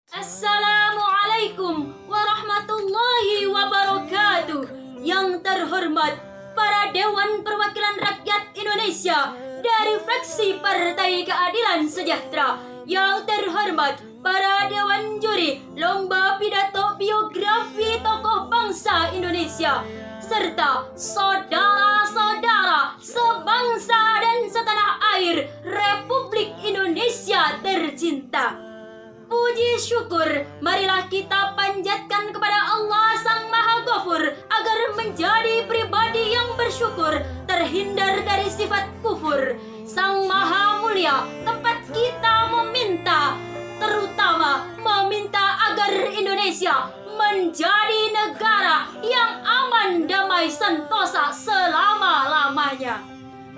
Assalamualaikum warahmatullahi wabarakatuh. Yang terhormat para Dewan Perwakilan Rakyat Indonesia dari fraksi Partai Keadilan Sejahtera. Yang terhormat para Dewan Juri Lomba Pidato Biografi Tokoh Bangsa Indonesia, serta saudara-saudara sebangsa dan setanah air Republik Indonesia tercinta. Puji syukur, marilah kita panjatkan kepada Allah Sang Maha Ghafur agar menjadi pribadi yang bersyukur, terhindar dari sifat kufur. Sang Maha Mulia tempat kita meminta, terutama meminta agar Indonesia menjadi negara yang aman, damai, sentosa selama-lamanya.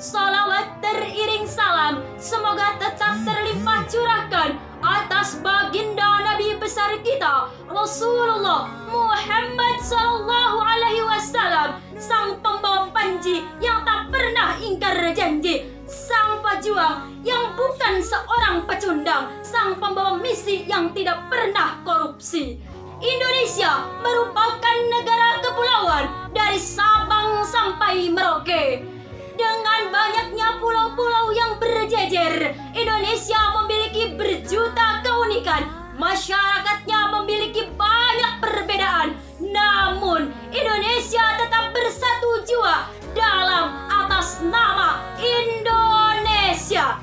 Salawat teriring salam semoga tetap terlimpah curahkan atas baginda Nabi besar kita Rasulullah Muhammad sallallahu alaihi wasallam, sang pembawa panji yang tak pernah ingkar janji, sang pejuang yang bukan seorang pecundang, sang pembawa misi yang tidak pernah korupsi. Indonesia merupakan negara kepulauan dari Sabang sampai Merauke. Dengan banyaknya pulau-pulau yang berjejer, Indonesia memiliki berjuta keunikan. Masyarakatnya memiliki banyak perbedaan. Namun, Indonesia tetap bersatu jua dalam atas nama Indonesia.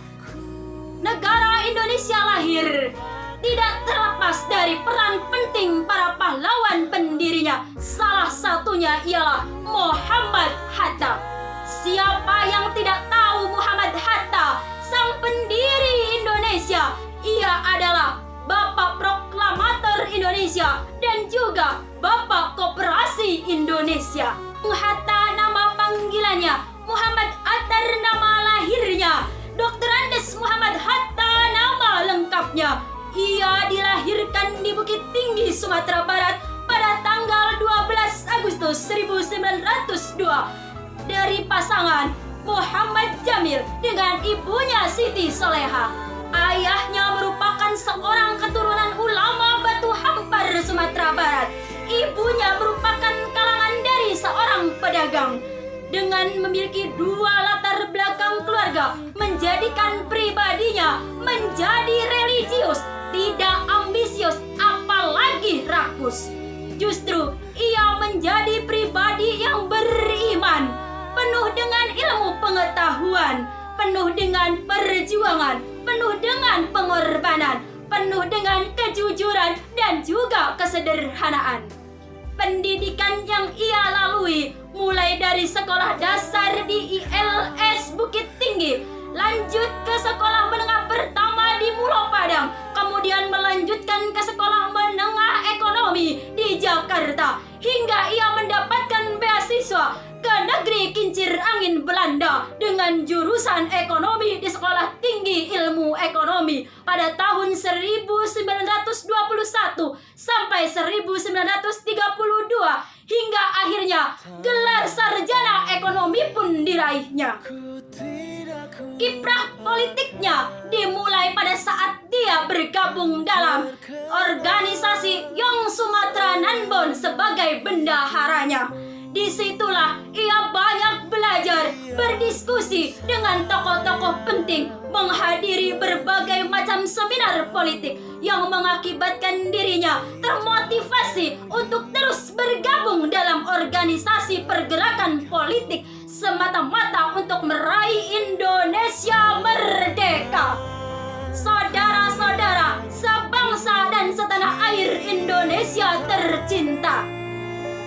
Negara Indonesia lahir tidak terlepas dari peran penting para pahlawan pendirinya. Salah satunya ialah Muhammad Hatta. Siapa yang tidak tahu Muhammad Hatta, sang pendiri Indonesia? Ia adalah Bapak Proklamator Indonesia dan juga Bapak Koperasi Indonesia. Hatta nama panggilannya, Muhammad Attar nama lahirnya, Dr. Andes Muhammad Hatta nama lengkapnya. Ia dilahirkan di Bukit Tinggi, Sumatera Barat pada tanggal 12 Agustus 1902. Dari pasangan Muhammad Jamil dengan ibunya Siti Soleha. Ayahnya merupakan seorang keturunan ulama Batu Hampar, Sumatera Barat. Ibunya merupakan kalangan dari seorang pedagang. Dengan memiliki dua latar belakang keluarga, menjadikan pribadinya menjadi religius, tidak ambisius, apalagi rakus. Justru ia menjadi pribadi yang beriman, penuh dengan ilmu pengetahuan, penuh dengan perjuangan, penuh dengan pengorbanan, penuh dengan kejujuran dan juga kesederhanaan. Pendidikan yang ia lalui mulai dari sekolah dasar di ILS Bukit Tinggi, lanjut ke sekolah menengah pertama di Mulo Padang, kemudian melanjutkan ke sekolah menengah ekonomi di Jakarta, hingga ia mendapatkan beasiswa ke negeri kincir angin Belanda dengan jurusan ekonomi di Sekolah Tinggi Ilmu Ekonomi pada tahun 1921 sampai 1932, hingga akhirnya gelar sarjana ekonomi pun diraihnya. Kiprah politiknya dimulai pada saat dia bergabung dalam organisasi Young Sumatra Nanbon sebagai bendaharanya. Disitulah ia banyak belajar, berdiskusi dengan tokoh-tokoh penting, menghadiri berbagai macam seminar politik yang mengakibatkan dirinya termotivasi untuk terus bergabung dalam organisasi pergerakan politik semata-mata untuk meraih Indonesia merdeka. Saudara-saudara, sebangsa dan setanah air Indonesia tercinta.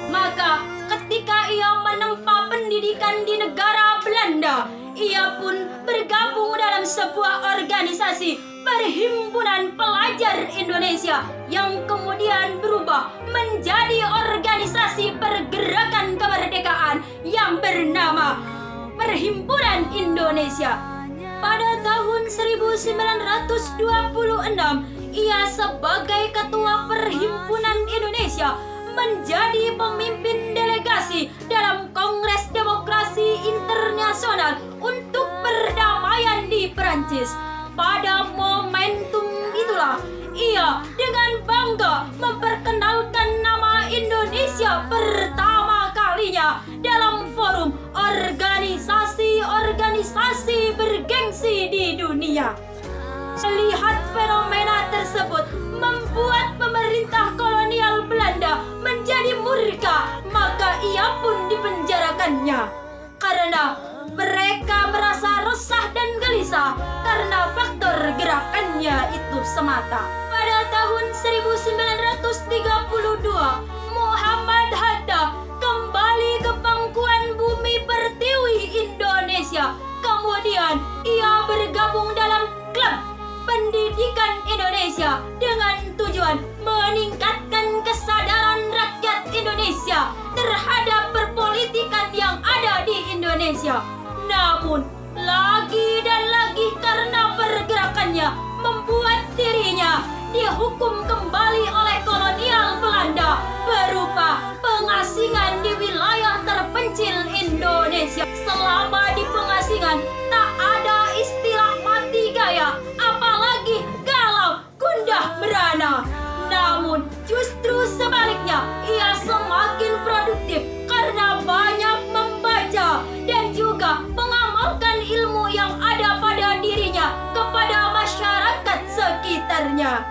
Maka ketika ia menempa pendidikan di negara Belanda, ia pun bergabung dalam sebuah organisasi Perhimpunan Pelajar Indonesia yang kemudian berubah menjadi organisasi pergerakan kemerdekaan yang bernama Perhimpunan Indonesia. Pada tahun 1926, ia sebagai Ketua Perhimpunan Indonesia menjadi pemimpin delegasi dalam Kongres Demokrasi Internasional untuk Perdamaian di Perancis. Pada momentum itulah ia dengan sekitarnya. Melihat fenomena tersebut membuat pemerintah kolonial Belanda menjadi murka, maka ia pun dipenjarakannya. Karena mereka merasa resah dan gelisah karena faktor gerakannya itu semata. Pada tahun 1932, Muhammad Hatta kembali ke pangkuan bumi pertiwi Indonesia. Kemudian ia bergabung dalam klub pendidikan Indonesia dengan tujuan meningkatkan kesadaran rakyat Indonesia terhadap perpolitikan yang ada di Indonesia. Namun, lagi dan lagi karena pergerakannya membuat dirinya dihukum kembali oleh kolonial Belanda berupa pengasingan di wilayah terpencil Indonesia. Selama di pengasingan, tak ada istilah mati gaya, apalagi galau, gundah merana. Namun, justru sebaliknya, ia semakin produktif karena banyak membaca dan juga mengamalkan ilmu yang ada pada dirinya kepada masyarakat sekitarnya.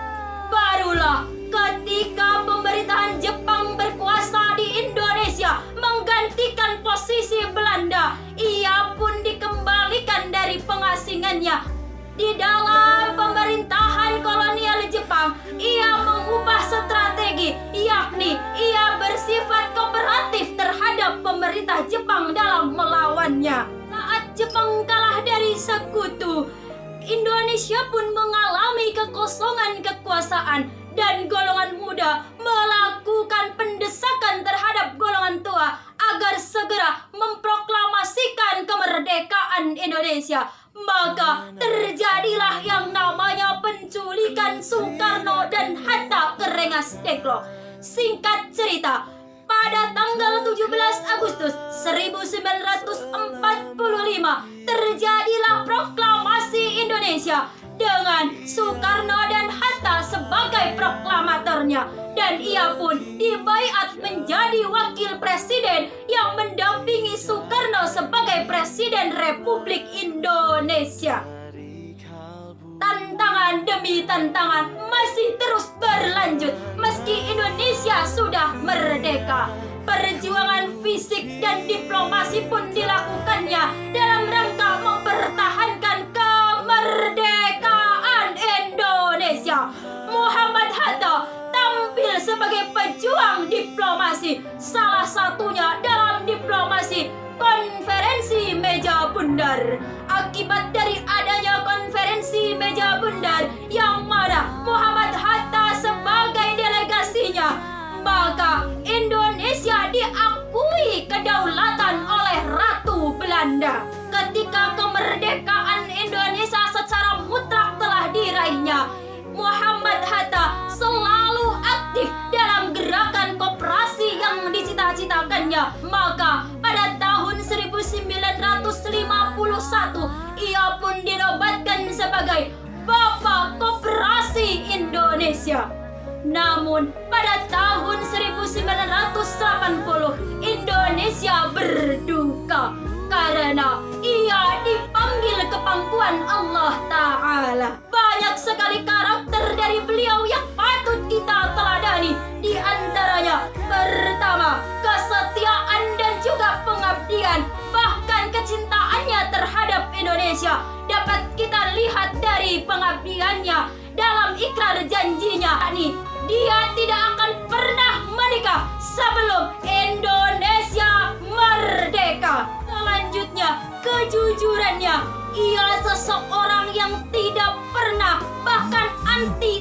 Barulah ketika pemerintahan Jepang berkuasa di Indonesia menggantikan posisi Belanda, ia pun dikembalikan dari pengasingannya. Di dalam pemerintahan kolonial Jepang, ia mengubah strategi, yakni ia bersifat kooperatif terhadap pemerintah Jepang dalam melawannya. Saat Jepang kalah dari sekutu, Indonesia pun mengalami kekosongan kekuasaan dan golongan muda melakukan pendesakan terhadap golongan tua agar segera memproklamasikan kemerdekaan Indonesia. Maka terjadilah yang namanya penculikan Soekarno dan Hatta ke Rengas Dengklok. Singkat cerita, pada tanggal 17 Agustus 1945 terjadilah proklamasi Indonesia dengan Soekarno dan Hatta sebagai proklamatornya, dan ia pun dibaiat menjadi wakil presiden yang mendampingi Soekarno sebagai presiden Republik Indonesia. Tantangan demi tantangan masih terus berlanjut meski Indonesia sudah merdeka. Perjuangan fisik dan diplomasi pun dilakukannya dalam rangka mempertahankan kemerdekaan Indonesia. Muhammad Hatta tampil sebagai pejuang diplomasi, salah satunya dalam diplomasi konferensi meja bundar. Akibat dari adanya konferensi meja bundar yang mana Muhammad Hatta sebagai delegasinya, maka Indonesia diakui kedaulatan oleh Ratu Belanda. Ketika kemerdekaan Indonesia secara mutlak telah diraihnya, Muhammad Hatta selalu aktif dalam gerakan koperasi yang dicita-citakannya. Maka pada tahun 1951 ia pun dinobatkan sebagai Bapak Koperasi Indonesia. Namun pada tahun 1980 Indonesia berduka karena ia dipanggil ke pangkuan Allah Ta'ala. Banyak sekali karakter dari beliau yang patut kita teladani. Di antaranya, pertama, kesetiaan dan juga pengabdian, bahkan kecintaannya terhadap Indonesia dapat kita lihat dari pengabdiannya dalam ikrar janjinya, yakni dia tidak akan pernah menikah sebelum Indonesia merdeka. Selanjutnya, kejujurannya. Ia seseorang yang tidak pernah, bahkan anti